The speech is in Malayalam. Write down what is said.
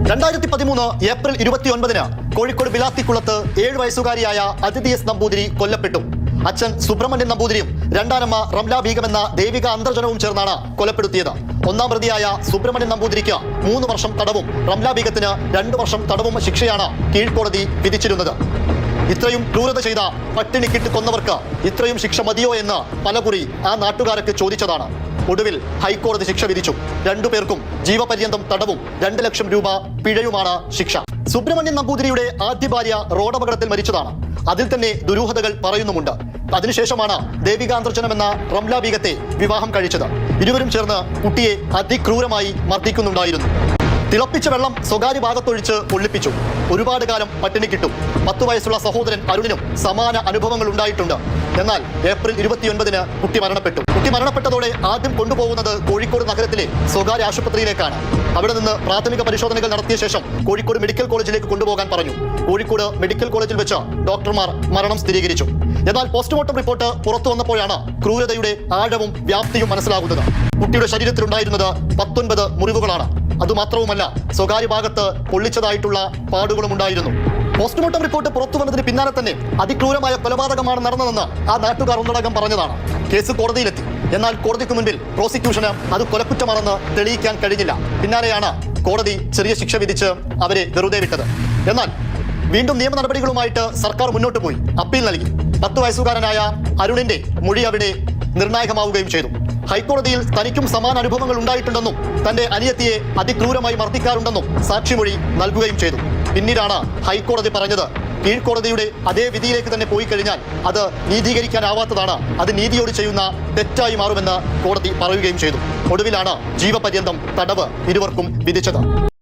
2013 ഏപ്രിൽ 29 കോഴിക്കോട് ബിലാത്തിക്കുളത്ത് 7 വയസ്സുകാരിയായ അതിഥി എസ് നമ്പൂതിരി കൊല്ലപ്പെട്ടു. അച്ഛൻ സുബ്രഹ്മണ്യൻ നമ്പൂതിരിയും രണ്ടാനമ്മ റംല ബീഗം എന്ന ദൈവിക അന്തർജനവും ചേർന്നാണ് കൊലപ്പെടുത്തിയത്. ഒന്നാം പ്രതിയായ സുബ്രഹ്മണ്യൻ നമ്പൂതിരിക്ക് 3 വർഷം തടവും റംല ബീഗത്തിന് 2 വർഷം തടവും ശിക്ഷയാണ് കീഴ്ക്കോടതി വിധിച്ചിരുന്നത്. ഇത്രയും ക്രൂരത ചെയ്ത പട്ടിണിക്കിട്ട് കൊന്നവർക്ക് ഇത്രയും ശിക്ഷ മതിയോ എന്ന് പലകുറി ആ നാട്ടുകാരൊക്കെ ചോദിച്ചതാണ്. ഒടുവിൽ ഹൈക്കോടതി ശിക്ഷ വിധിച്ചു. 2 പേർക്കും ജീവപര്യന്തം തടവും 2 ലക്ഷം രൂപ പിഴയുമാണ് ശിക്ഷ. സുബ്രഹ്മണ്യൻ നമ്പൂതിരിയുടെ ആദ്യ ഭാര്യ റോഡപകടത്തിൽ മരിച്ചതാണ്. അതിൽ തന്നെ ദുരൂഹതകൾ പറയുന്നുമുണ്ട്. അതിനുശേഷമാണ് ദേവികാന്തർജനം എന്ന റംല ബീഗത്തെ വിവാഹം കഴിച്ചത്. ഇരുവരും ചേർന്ന് കുട്ടിയെ അതിക്രൂരമായി മർദ്ദിക്കുന്നുണ്ടായിരുന്നു. തിളപ്പിച്ച വെള്ളം സ്വകാര്യ ഭാഗത്തൊഴിച്ച് പൊള്ളിപ്പിച്ചു. ഒരുപാട് കാലം പട്ടിണി കിട്ടും. 10 വയസ്സുള്ള സഹോദരൻ അരുണിനും സമാന അനുഭവങ്ങൾ ഉണ്ടായിട്ടുണ്ട്. എന്നാൽ ഏപ്രിൽ 29 കുട്ടി മരണപ്പെട്ടു. കുട്ടി മരണപ്പെട്ടതോടെ ആദ്യം കൊണ്ടുപോകുന്നത് കോഴിക്കോട് നഗരത്തിലെ സ്വകാര്യ ആശുപത്രിയിലേക്കാണ്. അവിടെ നിന്ന് പ്രാഥമിക പരിശോധനകൾ നടത്തിയ ശേഷം കോഴിക്കോട് മെഡിക്കൽ കോളേജിലേക്ക് കൊണ്ടുപോകാൻ പറഞ്ഞു. കോഴിക്കോട് മെഡിക്കൽ കോളേജിൽ വെച്ച് ഡോക്ടർമാർ മരണം സ്ഥിരീകരിച്ചു. എന്നാൽ പോസ്റ്റ്മോർട്ടം റിപ്പോർട്ട് പുറത്തു വന്നപ്പോഴാണ് ക്രൂരതയുടെ ആഴവും വ്യാപ്തിയും മനസ്സിലാകുന്നത്. കുട്ടിയുടെ ശരീരത്തിലുണ്ടായിരുന്നത് 19 മുറിവുകളാണ്. അതുമാത്രവുമല്ല, സ്വകാര്യ ഭാഗത്ത് പൊള്ളിച്ചതായിട്ടുള്ള പാടുകളും ഉണ്ടായിരുന്നു. പോസ്റ്റ്മോർട്ടം റിപ്പോർട്ട് പുറത്തു വന്നതിന് പിന്നാലെ തന്നെ അതിക്രൂരമായ കൊലപാതകമാണ് നടന്നതെന്ന് ആ നാട്ടുകാർ ഒന്നടങ്കം പറഞ്ഞതാണ്. കേസ് കോടതിയിലെത്തി. എന്നാൽ കോടതിക്ക് മുൻപിൽ പ്രോസിക്യൂഷന് അത് കൊലക്കുറ്റമാണെന്ന് തെളിയിക്കാൻ കഴിഞ്ഞില്ല. പിന്നാലെയാണ് കോടതി ചെറിയ ശിക്ഷ വിധിച്ച് അവരെ വെറുതെ വിട്ടത്. എന്നാൽ വീണ്ടും നിയമ നടപടികളുമായിട്ട് സർക്കാർ മുന്നോട്ട് പോയി അപ്പീൽ നൽകി. 10 വയസ്സുകാരനായ അരുണിന്റെ മൊഴി അവിടെ നിർണായകമാവുകയും ചെയ്തു. ഹൈക്കോടതിയിൽ തനിക്കും സമാന അനുഭവങ്ങൾ ഉണ്ടായിട്ടുണ്ടെന്നും തന്റെ അനിയത്തിയെ അതിക്രൂരമായി മർദ്ദിക്കാറുണ്ടെന്നും സാക്ഷിമൊഴി നൽകുകയും ചെയ്തു. പിന്നീടാണ് ഹൈക്കോടതി പറഞ്ഞത് കീഴ്ക്കോടതിയുടെ അതേ വിധിയിലേക്ക് തന്നെ പോയി കഴിഞ്ഞാൽ അത് നീതീകരിക്കാനാവാത്തതാണ്, അത് നീതിയോട് ചെയ്യുന്ന തെറ്റായി മാറുമെന്ന് കോടതി പറയുകയും ചെയ്തു. ഒടുവിലാണ് ജീവപര്യന്തം തടവ് ഇരുവർക്കും വിധിച്ചത്.